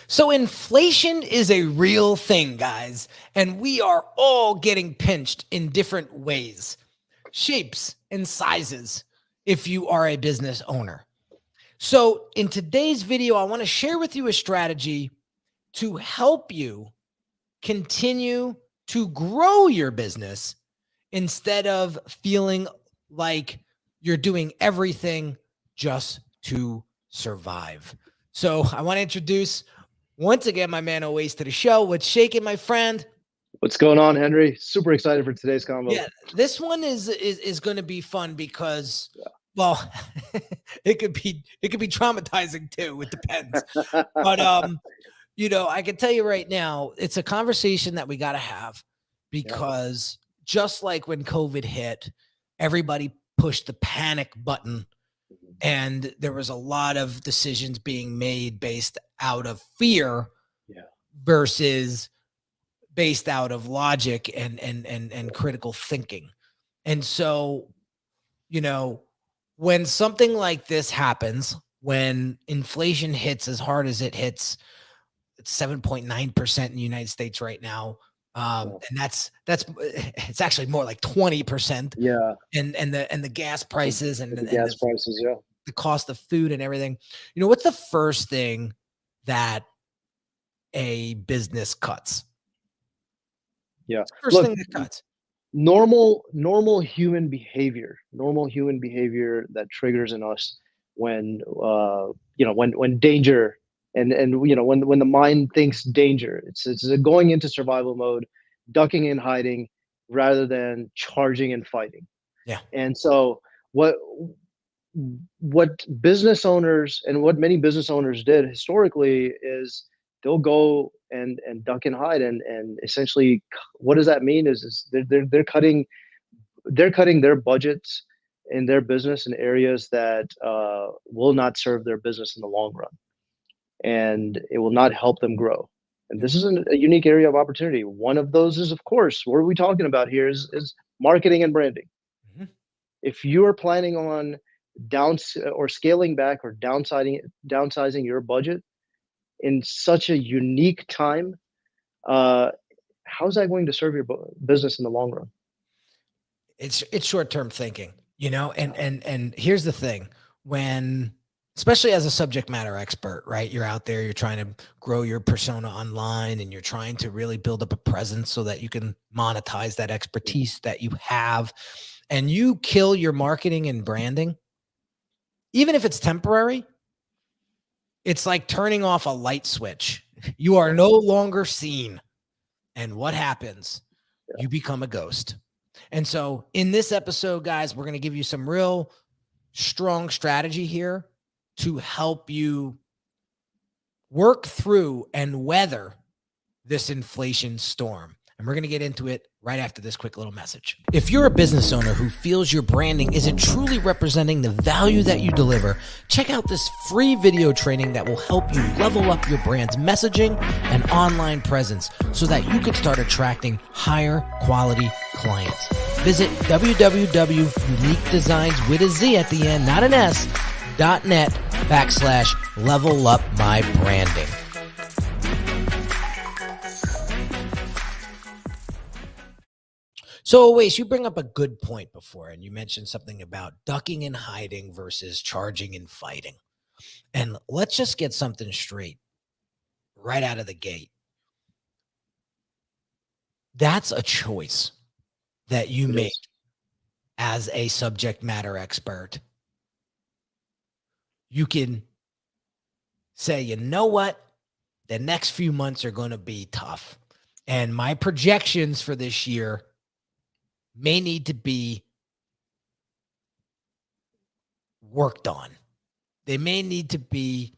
So inflation is a real thing, guys, and we are all getting pinched in different ways, shapes, and sizes if you are a business owner. So in today's video, I want to share with you a strategy to help you continue to grow your business instead of feeling like you're doing everything just to survive. So I want to introduce once again my man always to the show. What's shaking, my friend? What's going on, Henry? Super excited for today's combo. Yeah, this one is going to be fun because, well, it could be traumatizing too. It depends, but you know, I can tell you right now, it's a conversation that we got to have because just like when COVID hit, everybody pushed the panic button and there was a lot of decisions being made based out of fear versus based out of logic and critical thinking. And so, you know, when something like this happens, when inflation hits as hard as it hits, it's 7.9% in the United States right now. And that's it's actually more like 20%. Yeah. And the gas prices and the gas prices, the cost of food and everything. You know, what's the first thing that a business cuts? Yeah. First thing that cuts. Normal human behavior that triggers in us when when danger and when the mind thinks danger, it's going into survival mode, ducking and hiding rather than charging and fighting. Yeah. And so what business owners and what many business owners did historically is they'll go and duck and hide and essentially what does that mean is they're cutting their budgets in their business in areas that will not serve their business in the long run, and it will not help them grow. And this is a unique area of opportunity. One of those is, of course, what are we talking about here is marketing and branding. If you are planning on scaling back or downsizing your budget in such a unique time, how's that going to serve your business in the long run? It's short-term thinking, you know, and here's the thing, when, especially as a subject matter expert, right? You're out there, you're trying to grow your persona online and you're trying to really build up a presence so that you can monetize that expertise that you have, and you kill your marketing and branding, even if it's temporary, it's like turning off a light switch. You are no longer seen. And what happens? You become a ghost. And so in this episode, guys, we're going to give you some real strong strategy here to help you work through and weather this inflation storm. And we're going to get into it right after this quick little message. If you're a business owner who feels your branding isn't truly representing the value that you deliver, check out this free video training that will help you level up your brand's messaging and online presence so that you can start attracting higher quality clients. Visit www.uniquedesignz with a Z at the end, not an S, .net/level up my branding. So, Awais, you bring up a good point before, and you mentioned something about ducking and hiding versus charging and fighting. And let's just get something straight right out of the gate. That's a choice that you make as a subject matter expert. You can say, you know what? The next few months are going to be tough. And my projections for this year may need to be worked on. They may need to be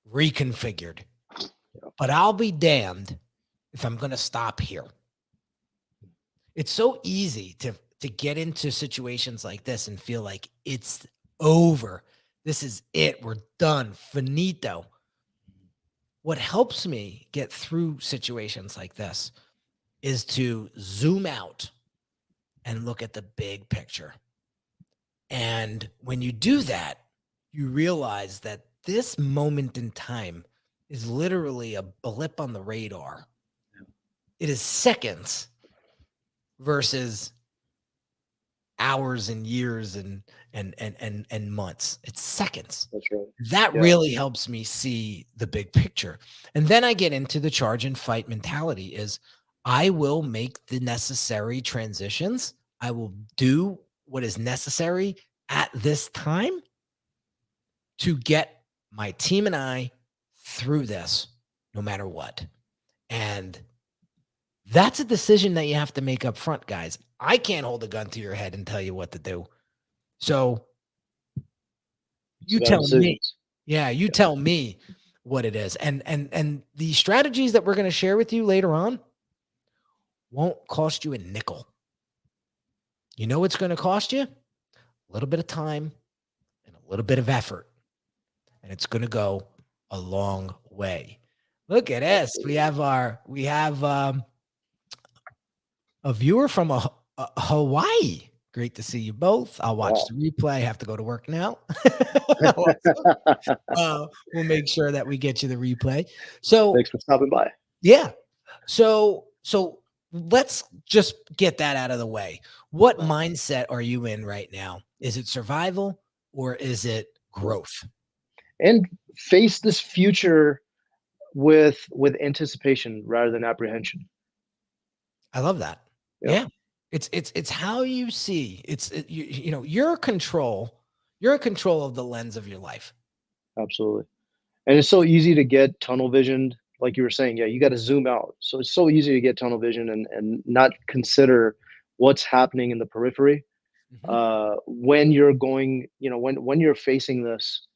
reconfigured. But I'll be damned if I'm going to stop here. It's so easy to get into situations like this and feel like it's over. This is it. We're done. Finito. What helps me get through situations like this is to zoom out and look at the big picture. And when you do that, you realize that this moment in time is literally a blip on the radar. It is seconds versus hours and years and months. It's seconds. That's right. That Yeah. really helps me see the big picture. And then I get into the charge and fight mentality is I will make the necessary transitions. I will do what is necessary at this time to get my team and I through this no matter what. And that's a decision that you have to make up front, guys. I can't hold a gun to your head and tell you what to do. So you It's about tell me. decisions. Yeah, you tell me what it is. And the strategies that we're going to share with you later on won't cost you a nickel. You know what's going to cost you? A little bit of time and a little bit of effort. And it's going to go a long way. Look at us. We have a viewer from Hawaii. Great to see you both. I'll watch the replay. I have to go to work now. We'll make sure that we get you the replay. So Thanks for stopping by. Yeah. So let's just get that out of the way. What mindset are you in right now? Is it survival or is it growth? And face this future with anticipation rather than apprehension. I love that. Yeah. It's how you see. You know, you're in control. You're in control of the lens of your life. Absolutely. And it's so easy to get tunnel visioned, like you were saying. Yeah, you got to zoom out. So it's so easy to get tunnel vision and not consider what's happening in the periphery. When you're going, you know, when you're facing this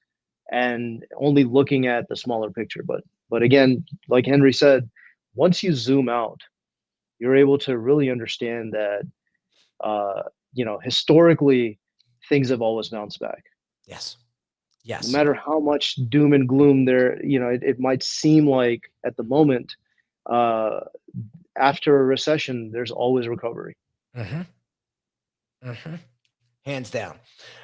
and only looking at the smaller picture. But again, like Henry said, once you zoom out, you're able to really understand that you know, historically things have always bounced back. Yes. No Yes. matter how much doom and gloom there, you know, it might seem like at the moment, uh, after a recession, there's always recovery. Hands down.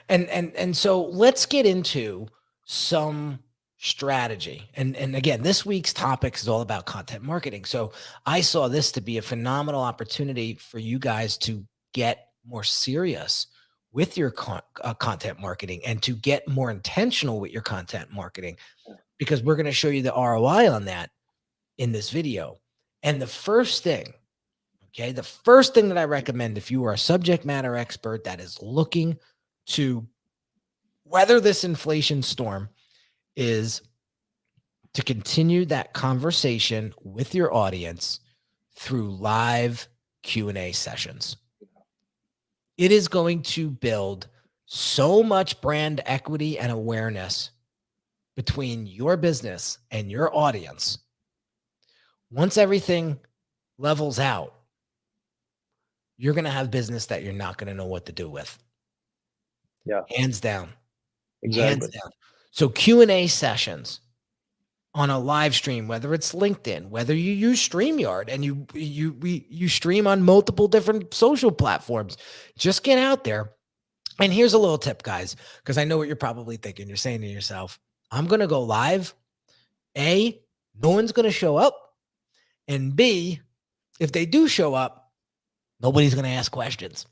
And so let's get into some strategy. And again, this week's topic is all about content marketing. So I saw this to be a phenomenal opportunity for you guys to get more serious with your content marketing and to get more intentional with your content marketing, because we're going to show you the ROI on that in this video. And the first thing, okay, the first thing that I recommend if you are a subject matter expert that is looking to weather this inflation storm is to continue that conversation with your audience through live Q&A sessions. It is going to build so much brand equity and awareness between your business and your audience. Once everything levels out, you're going to have business that you're not going to know what to do with. Yeah. Hands down. Exactly. Hands down. So Q&A sessions on a live stream, whether it's LinkedIn, whether you use StreamYard and you stream on multiple different social platforms, just get out there. And here's a little tip, guys, because I know what you're probably thinking. You're saying to yourself, I'm going to go live. A, no one's going to show up. And B, if they do show up, nobody's going to ask questions.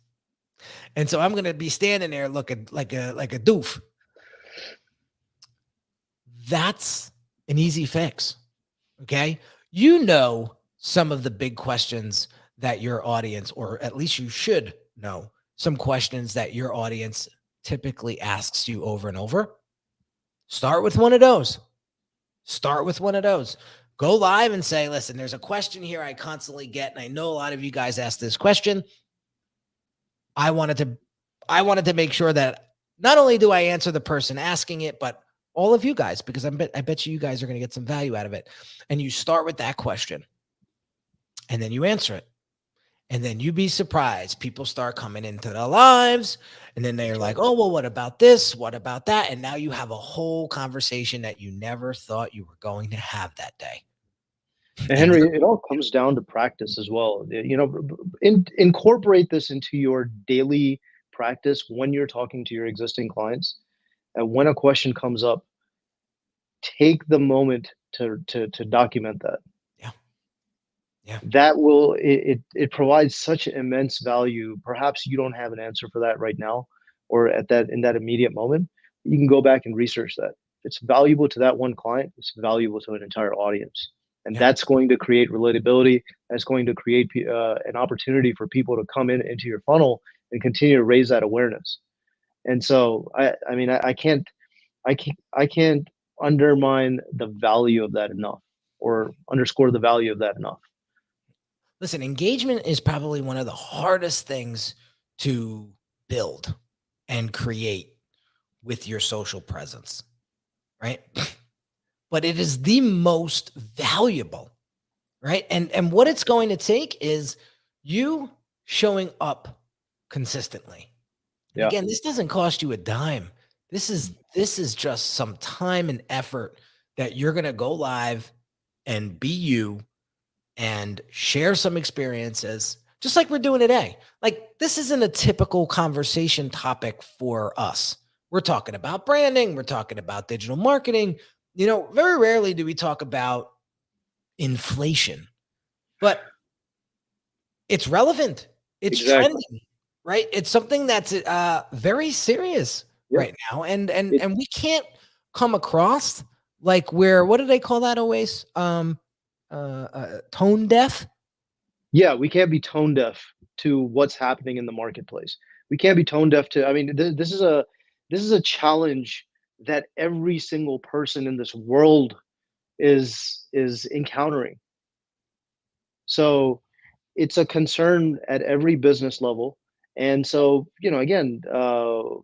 And so I'm going to be standing there looking like a doof. That's an easy fix. Okay. You know, some of the big questions that your audience, or at least you should know some questions that your audience typically asks you over and over. Start with one of those. Start with one of those. Go live and say, listen, there's a question here I constantly get, and I know a lot of you guys ask this question. I wanted to make sure that not only do I answer the person asking it, but all of you guys, because I bet you guys are going to get some value out of it. And you start with that question and then you answer it. And then you'd be surprised. People start coming into the lives and then they're like, oh, well, what about this? What about that? And now you have a whole conversation that you never thought you were going to have that day. And Henry, it all comes down to practice as well. You know, incorporate this into your daily practice when you're talking to your existing clients. And when a question comes up, take the moment to document that. Yeah. Yeah. That will it provides such immense value. Perhaps you don't have an answer for that right now, or at that in that immediate moment. You can go back and research that. It's valuable to that one client. It's valuable to an entire audience, and Yeah. that's going to create relatability. That's going to create an opportunity for people to come into your funnel and continue to raise that awareness. And so I mean I can't undermine the value of that enough, or underscore the value of that enough. Listen, engagement is probably one of the hardest things to build and create with your social presence, right? But it is the most valuable, right? And what it's going to take is you showing up consistently. And Yeah. again, this doesn't cost you a dime. This is just some time and effort that you're going to go live and be you and share some experiences, just like we're doing today. Like, this isn't a typical conversation topic for us. We're talking about branding. We're talking about digital marketing. You know, very rarely do we talk about inflation, but it's relevant. It's Exactly. trending, right? It's something that's very serious Yeah. right now. And we can't come across like what do they call that always? Tone deaf. Yeah, we can't be tone deaf to what's happening in the marketplace. We can't be tone deaf to. I mean, this is a challenge that every single person in this world is encountering. So it's a concern at every business level. And so, again, there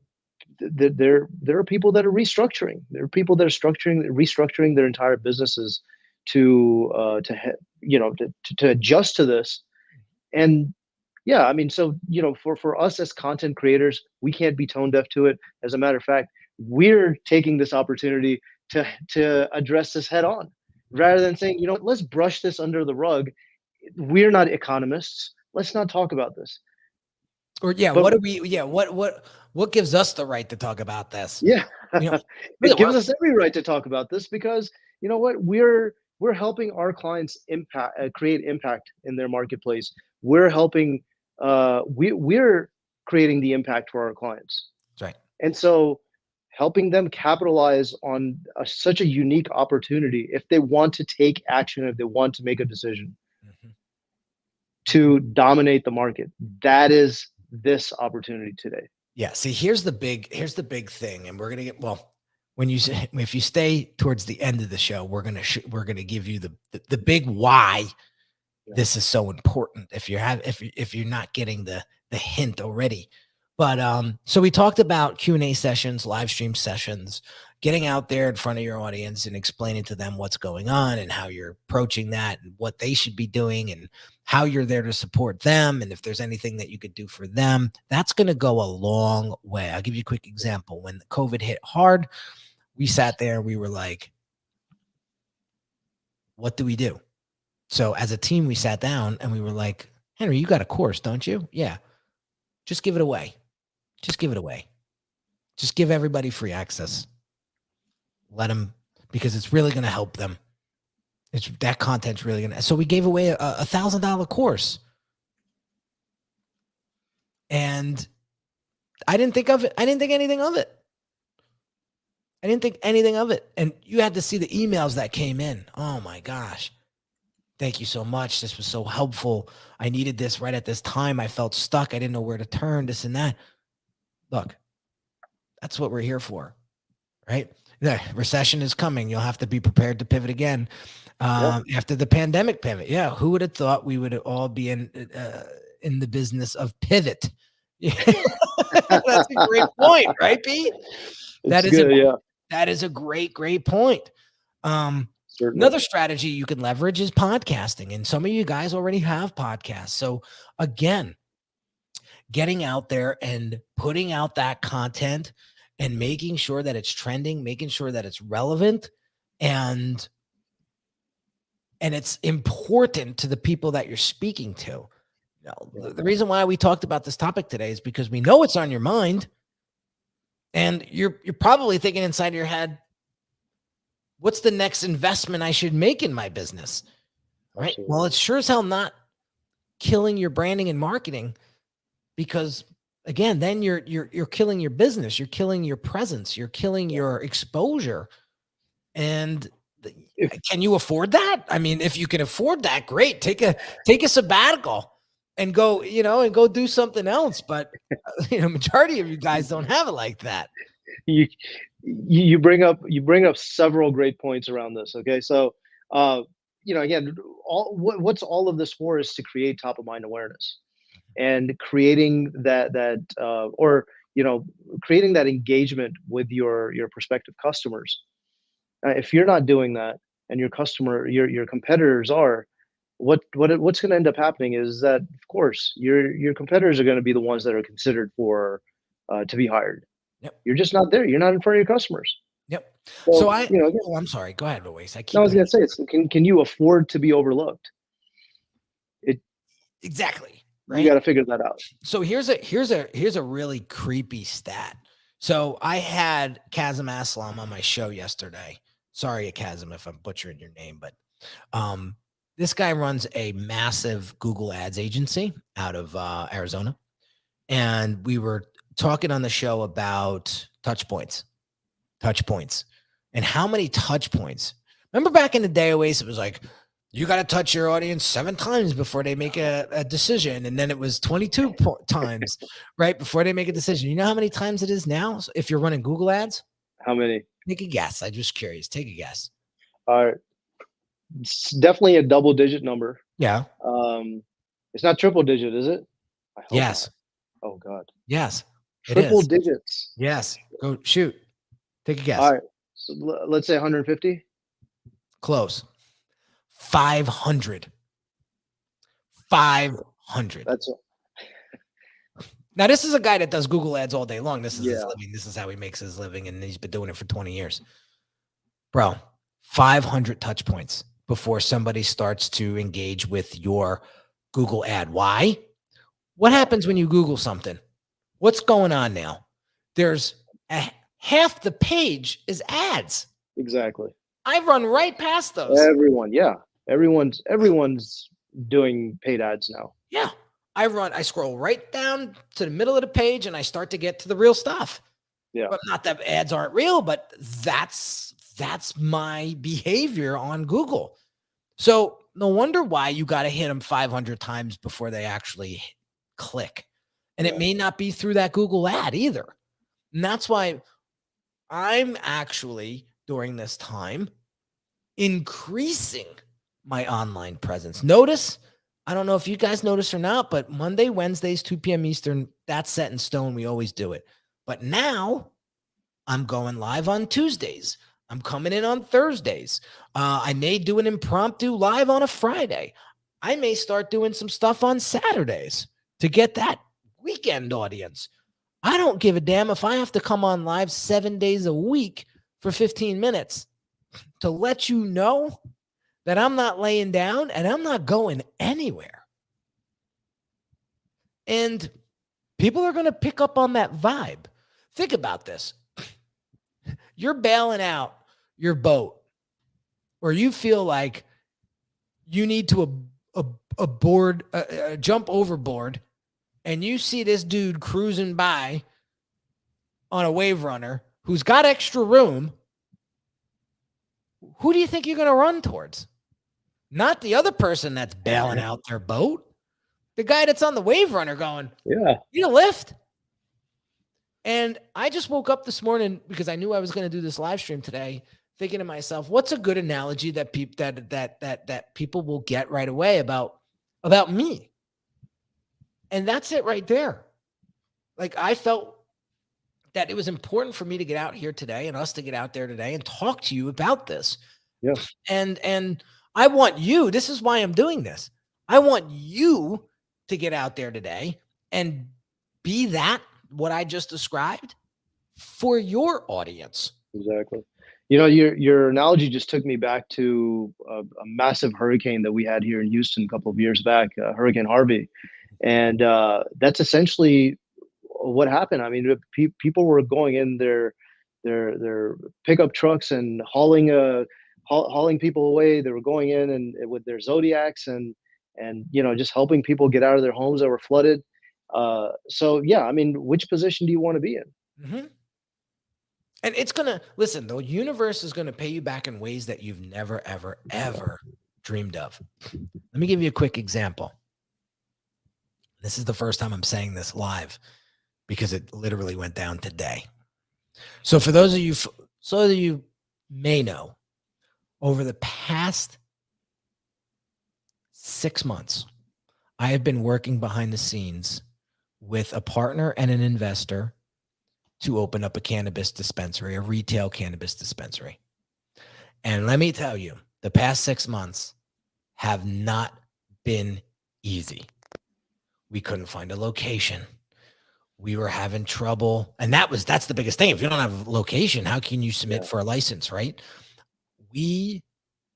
are people that are restructuring. There are people that are restructuring their entire businesses to adjust to this. And yeah, I mean, so for us as content creators, we can't be tone deaf to it. As a matter of fact, we're taking this opportunity to address this head on, rather than saying, let's brush this under the rug. We're not economists. Let's not talk about this. Or yeah, But what do we? Yeah, what gives us the right to talk about this? yeah, You know, it really, gives us every right to talk about this, because you know what, we're helping our clients create impact in their marketplace. We're helping we're creating the impact for our clients. that's right. And so helping them capitalize on such a unique opportunity, if they want to take action, if they want to make a decision Mhm. to dominate the market, that is this opportunity today. Yeah. See, here's the big thing, and we're gonna get when you say, if you stay towards the end of the show, we're gonna give you the big why Yeah. this is so important. If you're not getting the hint already. But so we talked about Q&A sessions, live stream sessions, getting out there in front of your audience and explaining to them what's going on and how you're approaching that and what they should be doing and how you're there to support them. And if there's anything that you could do for them, that's going to go a long way. I'll give you a quick example. When the COVID hit hard, we sat there, we were like, what do we do? So as a team, we sat down and we were like, Henry, you got a course, don't you? Yeah. Just give it away. Just give it away. Just give everybody free access. Let them, because it's really going to help them. That content's really going to. So we gave away a $1,000 course. And I didn't think of it. I didn't think anything of it. I didn't think anything of it. And you had to see the emails that came in. Oh my gosh. Thank you so much. This was so helpful. I needed this right at this time. I felt stuck. I didn't know where to turn, this and that. Look, that's what we're here for, right? The recession is coming. You'll have to be prepared to pivot again after the pandemic pivot. Yeah, who would have thought we would all be in the business of pivot? That's a great point, right, Pete? That is a great point. Another strategy you can leverage is podcasting, and some of you guys already have podcasts. So again, getting out there and putting out that content and making sure that it's trending, making sure that it's relevant, and it's important to the people that you're speaking to. The reason why we talked about this topic today is because we know it's on your mind, and you're probably thinking inside your head, What's the next investment I should make in my business? Right. Absolutely. Well, it's sure as hell not killing your branding and marketing, because again, then you're killing your business, you're killing your presence, you're killing your exposure. And can you afford that? I mean, if you can afford that, great. Take a sabbatical and go, and go do something else. But majority of you guys don't have it like that. You bring up several great points around this. Okay, so again, what's all of this for is to create top of mind awareness and creating or creating that engagement with your prospective customers. If you're not doing that, and your competitors are, what's going to end up happening is that, of course, your competitors are going to be the ones that are considered for to be hired. Yep. You're just not there. You're not in front of your customers. Yep. So I'm sorry. Go ahead, Luis. I was going to say, can you afford to be overlooked? Exactly. Right. You got to figure that out. So here's a really creepy stat. So I had Kazim Aslam on my show yesterday. Sorry, Kazim, if I'm butchering your name, but this guy runs a massive Google Ads agency out of Arizona, and we were talking on the show about touch points, and how many touch points. Remember back in the day, Oasis, it was like, you got to touch your audience 7 times before they make a decision. And then it was 22 times, right, before they make a decision. You know how many times it is now? So if you're running Google Ads? How many? Take a guess. I'm just curious. Take a guess. All right. It's definitely a double-digit number. Yeah. It's not triple digit, is it? I hope yes. Not. Oh, God. Yes. Triple digits. Yes. Go shoot. Take a guess. All right. So let's say 150. Close. 500. 500. That's now, this is a guy that does Google Ads all day long. This is his living. This is how he makes his living, and he's been doing it for 20 years. Bro, 500 touch points before somebody starts to engage with your Google ad. Why? What happens when you Google something? What's going on now? There's half the page is ads. Exactly. I run right past those. Everyone's doing paid ads now. Yeah. I scroll right down to the middle of the page and I start to get to the real stuff. Yeah. But not that ads aren't real, but that's my behavior on Google. So no wonder why you got to hit them 500 times before they actually click. And it may not be through that Google ad either. And that's why I'm actually, during this time, increasing my online presence. Notice, I don't know if you guys notice or not, but Monday, Wednesdays, 2 p.m. Eastern, that's set in stone. We always do it. But now I'm going live on Tuesdays. I'm coming in on Thursdays. I may do an impromptu live on a Friday. I may start doing some stuff on Saturdays to get that weekend audience. I don't give a damn if I have to come on live 7 days a week for 15 minutes to let you know that I'm not laying down and I'm not going anywhere. And people are going to pick up on that vibe. Think about this. You're bailing out your boat, or you feel like you need to jump overboard, and you see this dude cruising by on a wave runner who's got extra room. Who do you think you're going to run towards? Not the other person that's bailing out their boat. The guy that's on the wave runner going, yeah, need a lift. And I just woke up this morning because I knew I was going to do this live stream today, thinking to myself, what's a good analogy that people will get right away about me? And that's it right there. Like, I felt that it was important for me to get out here today and us to get out there today and talk to you about this. Yeah. And I want you, this is why I'm doing this. I want you to get out there today and be that, what I just described, for your audience. Exactly. You know, your analogy just took me back to a massive hurricane that we had here in Houston a couple of years back, Hurricane Harvey. And that's essentially what happened. I mean, people were going in there their pickup trucks and hauling people away. They were going in and with their Zodiacs and just helping people get out of their homes that were flooded. So yeah, I mean, which position do you want to be in? Mm-hmm. And it's gonna listen. The universe is gonna pay you back in ways that you've never, ever, ever dreamed of. Let me give you a quick example. This is the first time I'm saying this live because it literally went down today. So for those of you, so that you may know, over the past 6 months, I have been working behind the scenes with a partner and an investor to open up a cannabis dispensary, a retail cannabis dispensary. And let me tell you, the past 6 months have not been easy. We couldn't find a location. We were having trouble. And that's the biggest thing. If you don't have a location, how can you submit for a license, right? We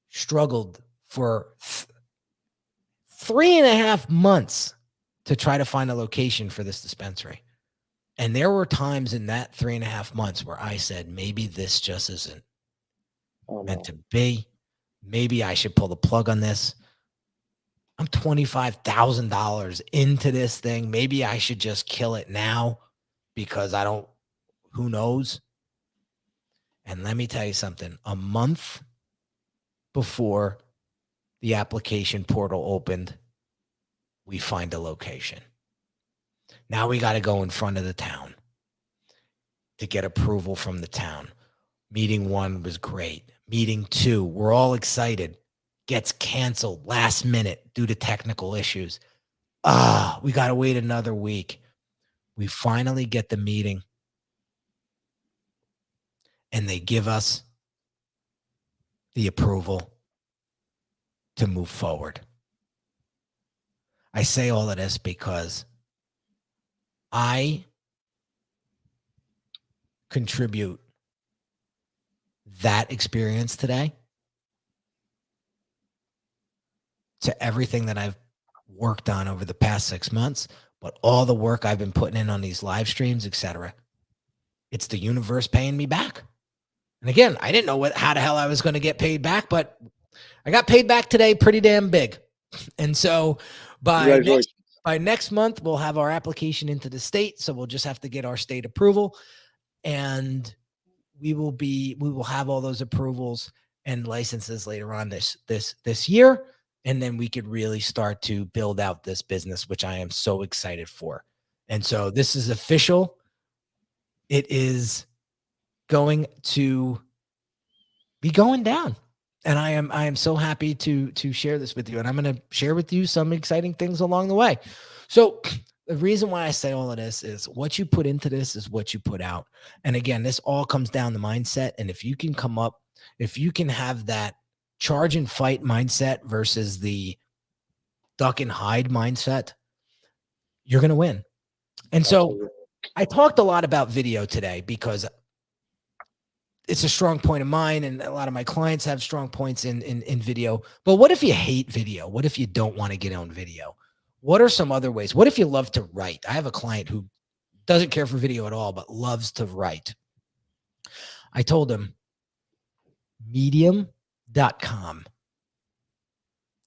struggled for 3.5 months to try to find a location for this dispensary. And there were times in that 3.5 months where I said, maybe this just isn't meant to be. Maybe I should pull the plug on this. I'm $25,000 into this thing. Maybe I should just kill it now because who knows? And let me tell you something, a month before the application portal opened, we find a location. Now we got to go in front of the town to get approval from the town. Meeting 1 was great. Meeting 2, we're all excited. Gets canceled last minute due to technical issues. We got to wait another week. We finally get the meeting and they give us the approval to move forward. I say all of this because I contribute that experience today to everything that I've worked on over the past 6 months, but all the work I've been putting in on these live streams, etc. It's the universe paying me back. And again, I didn't know how the hell I was going to get paid back, but I got paid back today pretty damn big. And so by next month, we'll have our application into the state. So we'll just have to get our state approval, and we will have all those approvals and licenses later on this year. And then we could really start to build out this business, which I am so excited for. And so this is official. It is going to be going down. And I am so happy to share this with you. And I'm going to share with you some exciting things along the way. So the reason why I say all of this is what you put into this is what you put out. And again, this all comes down to mindset. And if you can have that charge and fight mindset versus the duck and hide mindset, you're going to win. And so I talked a lot about video today because it's a strong point of mine, and a lot of my clients have strong points in video. But what if you hate video? What if you don't want to get on video? What are some other ways? What if you love to write? I have a client who doesn't care for video at all, but loves to write. I told him medium.com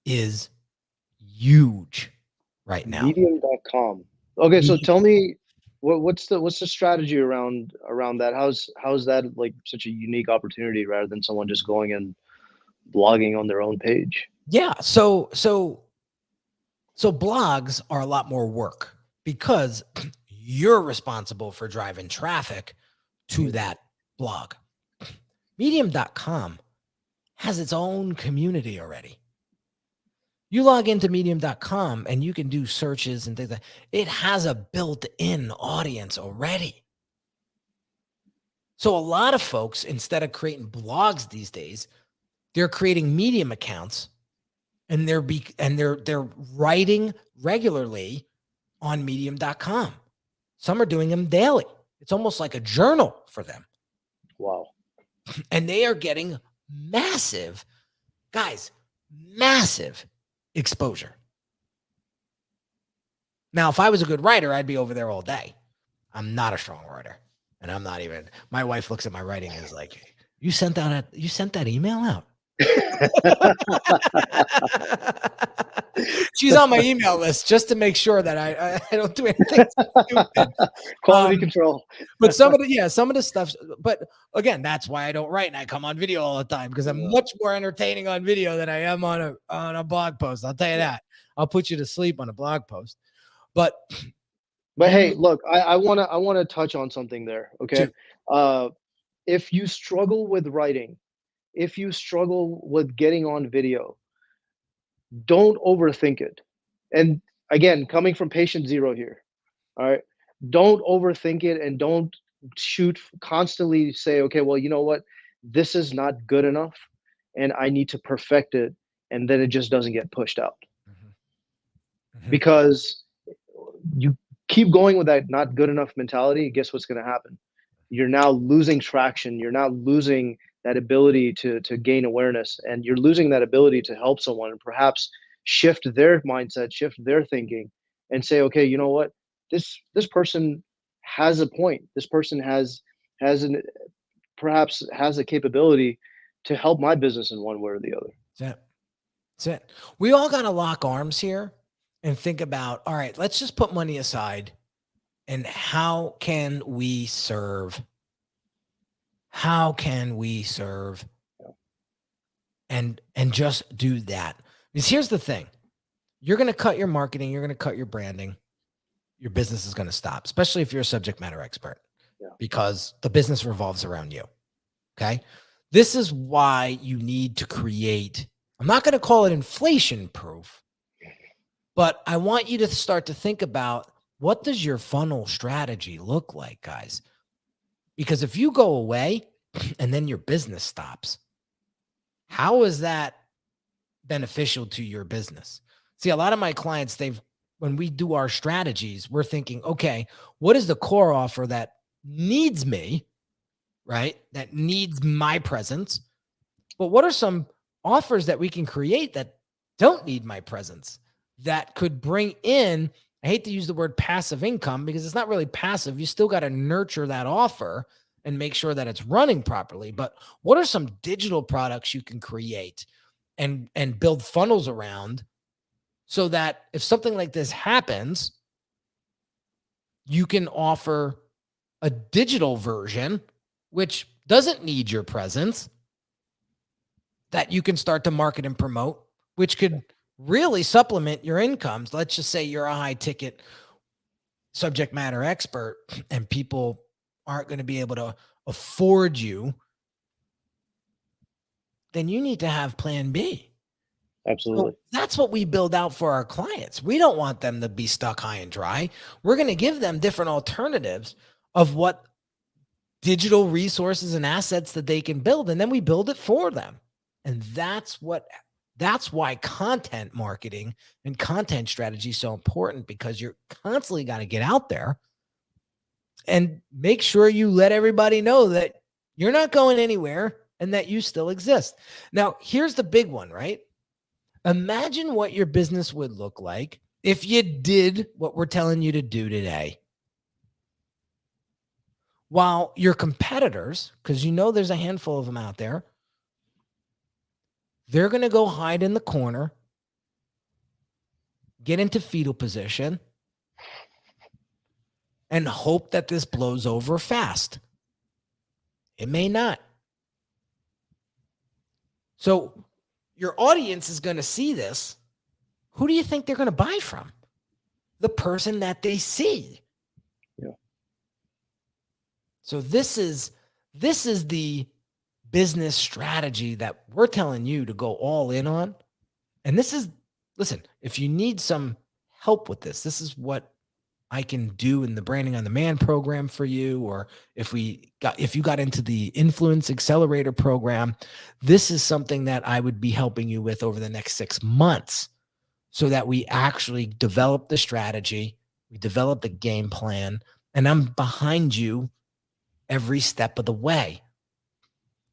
is huge right now. Medium.com. Okay, so tell me what's the strategy around that? How's that like such a unique opportunity rather than someone just going and blogging on their own page? Yeah, so blogs are a lot more work because you're responsible for driving traffic to that blog. Medium.com has its own community already. You log into medium.com and you can do searches and things like that. It has a built-in audience already. So a lot of folks, instead of creating blogs these days, they're creating Medium accounts and they're writing regularly on medium.com. Some are doing them daily. It's almost like a journal for them. Wow. And they are getting massive exposure. Now, if I was a good writer, I'd be over there all day. I'm not a strong writer. And I'm not even, my wife looks at my writing and is like, you sent that email out. She's on my email list just to make sure that I don't do anything stupid. Quality control. But some of the stuff, but again, that's why I don't write and I come on video all the time, because I'm much more entertaining on video than I am on a blog post. I'll tell you that. I'll put you to sleep on a blog post. But hey, look, I wanna touch on something there. Okay. If you struggle with writing, if you struggle with getting on video, don't overthink it. And again, coming from patient zero here, all right, don't overthink it and don't constantly say, okay, well, you know what, this is not good enough and I need to perfect it, and then it just doesn't get pushed out. Because you keep going with that not good enough mentality, guess what's going to happen? You're now losing traction. You're now losing that ability to gain awareness, and you're losing that ability to help someone and perhaps shift their mindset, shift their thinking, and say, okay, you know what, this person has a point. This person perhaps has a capability to help my business in one way or the other. That's it. We all got to lock arms here and think about, all right, let's just put money aside and how can we serve? How can we serve? And just do that. Because here's the thing. You're going to cut your marketing. You're going to cut your branding. Your business is going to stop, especially if you're a subject matter expert, because the business revolves around you. Okay. This is why you need to create, I'm not going to call it inflation proof, but I want you to start to think about, what does your funnel strategy look like, guys? Because if you go away and then your business stops, how is that beneficial to your business? See, a lot of my clients, when we do our strategies, we're thinking, okay, what is the core offer that needs me, right? That needs my presence. But what are some offers that we can create that don't need my presence, that could bring in, I hate to use the word passive income because it's not really passive. You still got to nurture that offer and make sure that it's running properly. But what are some digital products you can create and build funnels around, so that if something like this happens, you can offer a digital version, which doesn't need your presence, that you can start to market and promote, which could really supplement your incomes. Let's just say you're a high ticket subject matter expert and people aren't going to be able to afford you. Then you need to have plan B. Absolutely. So that's what we build out for our clients. We don't want them to be stuck high and dry. We're going to give them different alternatives of what digital resources and assets that they can build. And then we build it for them. And that's why content marketing and content strategy is so important, because you're constantly got to get out there and make sure you let everybody know that you're not going anywhere and that you still exist. Now, here's the big one, right? Imagine what your business would look like if you did what we're telling you to do today. While your competitors, because you know there's a handful of them out there, they're going to go hide in the corner, get into fetal position, and hope that this blows over fast. It may not. So your audience is going to see this. Who do you think they're going to buy from? The person that they see. Yeah. So this is the business strategy that we're telling you to go all in on. And listen, if you need some help with this is what I can do in the Branding on Demand program for you. Or if you got into the Influence Accelerator program, this is something that I would be helping you with over the next 6 months, so that we actually develop the strategy, we develop the game plan, and I'm behind you every step of the way,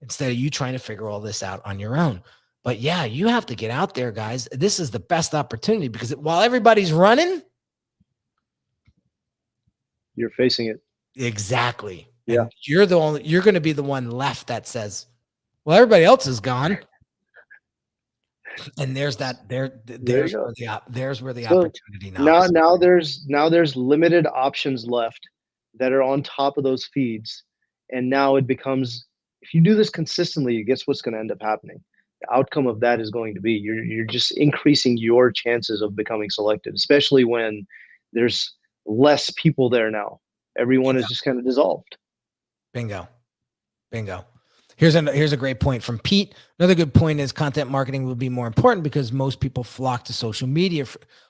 instead of you trying to figure all this out on your own. But yeah, you have to get out there, guys. This is the best opportunity, because while everybody's running, you're facing it. Exactly. Yeah. And you're going to be the one left that says, well, everybody else is gone. And there's where the So opportunity knocks. now there's limited options left that are on top of those feeds. And now it becomes, if you do this consistently, guess what's going to end up happening? The outcome of that is going to be you're just increasing your chances of becoming selected, especially when there's less people there now. Everyone is just kind of dissolved. Bingo. Here's a great point from Pete. Another good point is content marketing will be more important because most people flock to social media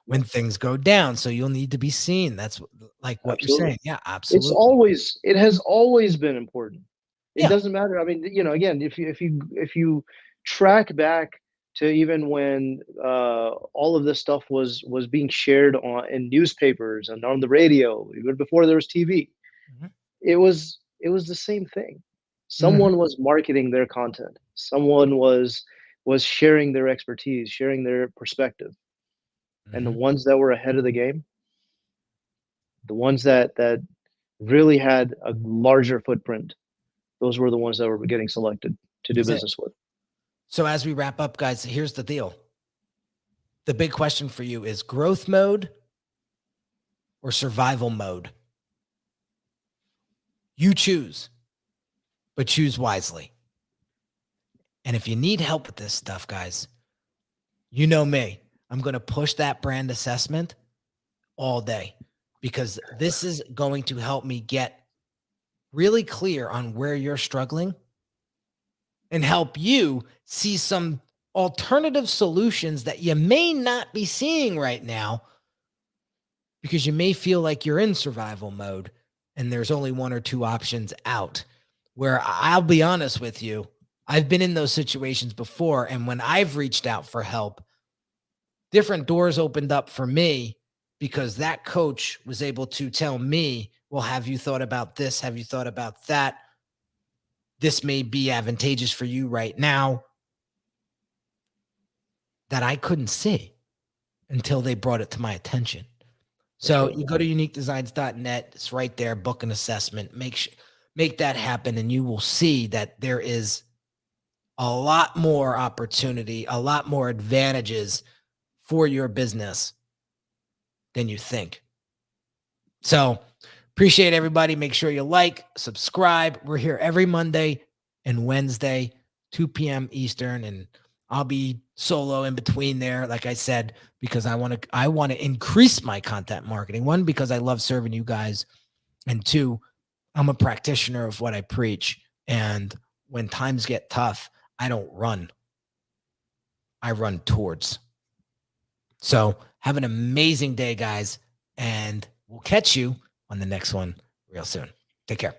when things go down. So you'll need to be seen. That's like what you're saying. Yeah, absolutely. It has always been important. It Yeah. doesn't matter. I mean, again, if you track back to even when all of this stuff was being shared in newspapers and on the radio, even before there was TV, it was the same thing. Someone was marketing their content. Someone was sharing their expertise, sharing their perspective. And the ones that were ahead of the game, the ones that really had a larger footprint, those were the ones that were getting selected to do business with. So as we wrap up, guys, here's the deal. The big question for you is growth mode or survival mode? You choose, but choose wisely. And if you need help with this stuff, guys, you know me. I'm going to push that brand assessment all day because this is going to help me get really clear on where you're struggling and help you see some alternative solutions that you may not be seeing right now because you may feel like you're in survival mode and there's only one or two options out. Where I'll be honest with you, I've been in those situations before. And when I've reached out for help, different doors opened up for me because that coach was able to tell me, well, have you thought about this? Have you thought about that? This may be advantageous for you right now, that I couldn't see until they brought it to my attention. So you go to uniquedesignz.net. It's right there. Book an assessment. Make that happen, and you will see that there is a lot more opportunity, a lot more advantages for your business than you think. So appreciate everybody. Make sure you like, subscribe. We're here every Monday and Wednesday, 2 p.m. Eastern, and I'll be solo in between there, like I said, because I want to increase my content marketing. One, because I love serving you guys, and two, I'm a practitioner of what I preach. And when times get tough, I don't run. I run towards. So have an amazing day, guys. And we'll catch you on the next one real soon. Take care.